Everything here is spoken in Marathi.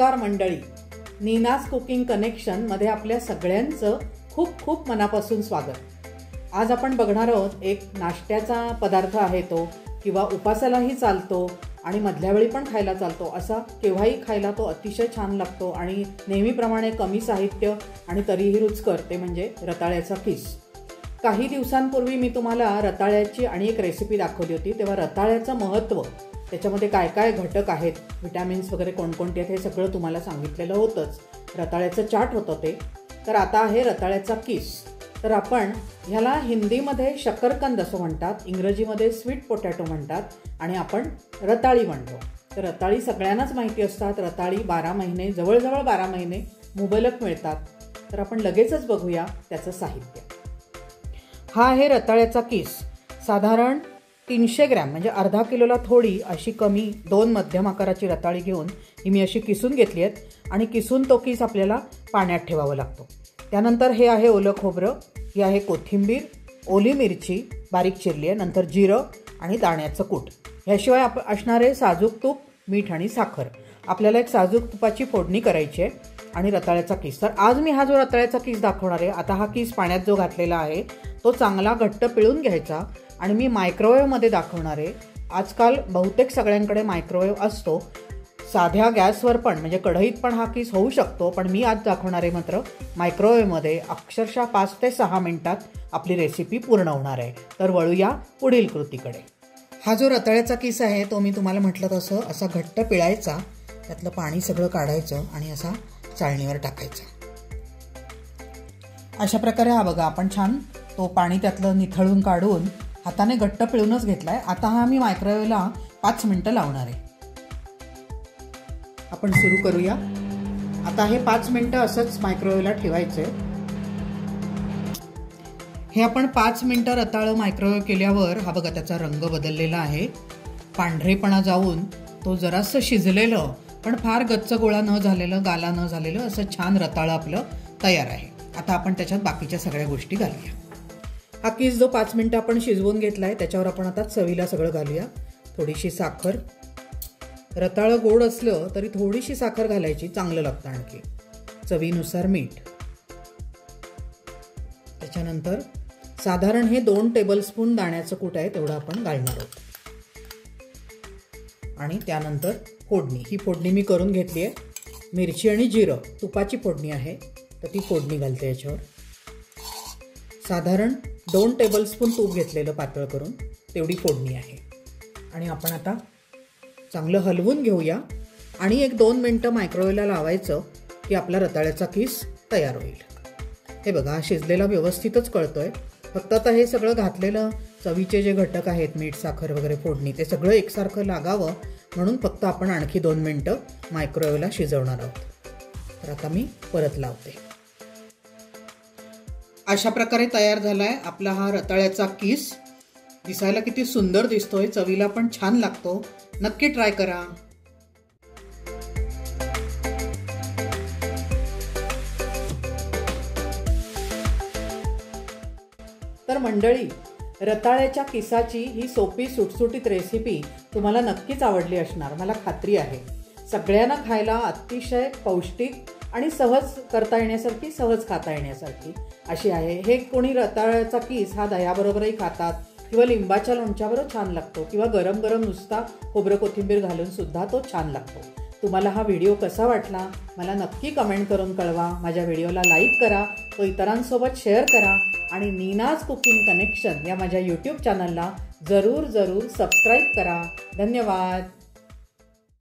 नमस्कार मंडळी, नीनाज कुकिंग कनेक्शन मध्ये आपल्या सगळ्यांचं खूप खूप मनापासून स्वागत। आज आपण बघणार आहोत एक नाश्त्याचा पदार्थ आहे तो, किंवा उपासालाही चालतो आणि मधल्या वेळी पण खायला चालतो, असा केव्हाही खायला तो अतिशय छान लागतो आणि नेहमीप्रमाणे कमी साहित्य आणि तरीही रुचकर, ते म्हणजे रताळ्याचा किस। काही दिवसांपूर्वी मी तुम्हाला रताळ्याची आणि एक रेसिपी दाखवली होती, तेव्हा रताळ्याचं महत्त्व, त्याच्यामध्ये काय काय घटक आहेत, विटॅमिन्स वगैरे कोणकोणते आहेत, हे सगळं तुम्हाला सांगितलेलं होतंच। रताळ्याचं चाट होतं ते। तर आता आहे रताळ्याचा किस। तर आपण ह्याला हिंदीमध्ये शकरकंद असं म्हणतात, इंग्रजीमध्ये स्वीट पोटॅटो म्हणतात आणि आपण रताळी म्हणतो। तर रताळी सगळ्यांनाच माहिती असतात, रताळी 12 महिने, जवळजवळ 12 महिने मुबलक मिळतात। तर आपण लगेचच बघूया त्याचं साहित्य। हा आहे रताळ्याचा किस। साधारण 300 ग्रॅम म्हणजे अर्धा किलोला थोडी अशी कमी 2 मध्यम आकाराची रताळी घेऊन ही मी अशी किसून घेतली आहेत आणि किसून तो किस आपल्याला पाण्यात ठेवावा लागतो। त्यानंतर हे आहे ओलं खोबरं, ही आहे कोथिंबीर, ओली मिरची बारीक चिरली आहे, नंतर जिरं आणि दाण्याचं कूट, ह्याशिवाय असणारे साजूक तूप, मीठ आणि साखर। आपल्याला एक साजूक तुपाची फोडणी करायची आहे आणि रताळ्याचा किस। तर आज मी हा जो रताळ्याचा किस दाखवणार आहे, आता हा किस पाण्यात जो घातलेला आहे तो चांगला घट्ट पिळून घ्यायचा आणि मी मायक्रोवेव्हमध्ये दाखवणार आहे। आजकाल बहुतेक सगळ्यांकडे मायक्रोवेव्ह असतो, साध्या गॅसवर पण म्हणजे कढईत पण हा किस होऊ शकतो, पण मी आज दाखवणार आहे मात्र मायक्रोवेव्हमध्ये। अक्षरशः 5 ते 6 मिनिटात आपली रेसिपी पूर्ण होणार आहे। तर वळूया पुढील कृतीकडे। हा जो रताळ्याचा किस आहे तो मी तुम्हाला म्हटलं तसं असा घट्ट पिळायचा, त्यातलं पाणी सगळं काढायचं आणि असा चाळणीवर टाकायचा। अशा प्रकारे हा बघा, आपण छान तो पाणी त्यातलं निथळून काढून हाताने घट्ट पिळूनच घेतलाय। आता हा मी मायक्रोवेव्हला 5 मिनिटं लावणार आहे। आपण सुरू करूया। आता हे 5 मिनिटं असंच मायक्रोवेव्हला ठेवायचंय। हे आपण 5 मिनिटं रताळं मायक्रोवेव्ह केल्यावर हा बघा त्याचा रंग बदललेला आहे, पांढरेपणा जाऊन तो जरासं शिजलेलं पण फार गच्च गोळा न झालेलं, गाला न झालेलं असं छान रताळं आपलं तयार आहे। आता आपण त्याच्यात बाकीच्या सगळ्या गोष्टी घालूया। हा किस जो 5 मिनिटं आपण शिजवून घेतलाय त्याच्यावर आपण आता चवीला सगळं घालूया। थोडीशी साखर, रताळं गोड असलं तरी थोडीशी साखर घालायची, चांगलं लागतं आणखी। चवीनुसार मीठ, त्याच्यानंतर साधारण हे 2 टेबलस्पून दाण्याचं कूट आहे तेवढं आपण घालणार आहोत। आणि त्यानंतर फोडणी, ही फोडणी मी करून घेतली आहे। मिरची आणि जिरं, तुपाची फोडणी आहे, तर ती फोडणी घालते याच्यावर। साधारण 2 टेबलस्पून तूप घेतलेलं पातळ करून, तेवढी फोडणी आहे। आणि आपण आता चांगलं हलवून घेऊया आणि एक 2 मिनिटं मायक्रोवेव्हला लावायचं की आपला रताळ्याचा किस तयार होईल। हे बघा, हा शिजलेला व्यवस्थितच कळतोय। फक्त आता हे सगळं घातलेलं चवीचे जे घटक आहेत, मीठ, साखर वगैरे फोडणी, ते सगळं एकसारखं लागावं म्हणून फक्त आपण आणखी 2 मिनिटं मायक्रोवेव्हला शिजवणार आहोत। तर आता मी परत लावते। अशा प्रकारे तयार झालाय आपला हा रताळ्याचा किस। दिसायला किती सुंदर दिसतोय, चवीला पण छान लागतो, नक्की ट्राय करा। तर मंडळी, रताळ्याच्या किसाची ही सोपी सुटसुटीत रेसिपी तुम्हाला नक्कीच आवडली असणार, मला खात्री आहे। सगळ्यांना खायला अतिशय पौष्टिक आणि सहज करता येण्यासारखी, सहज खाता येण्यासारखी अशी आहे। हे कोणी रताळ्याचा किस हा दह्याबरोबरही खातात किंवा लिंबाच्या लोणच्याबरोबर छान लागतो, किंवा गरम गरम नुसता खोबरं कोथिंबीर घालून सुद्धा तो छान लागतो। तुम्हाला हा व्हिडिओ कसा वाटला मला नक्की कमेंट करून कळवा। माझ्या व्हिडिओला लाईक करा, तो इतरांसोबत शेअर करा आणि नीनाज कुकिंग कनेक्शन या माझ्या यूट्यूब चॅनलला जरूर सबस्क्राईब करा। धन्यवाद।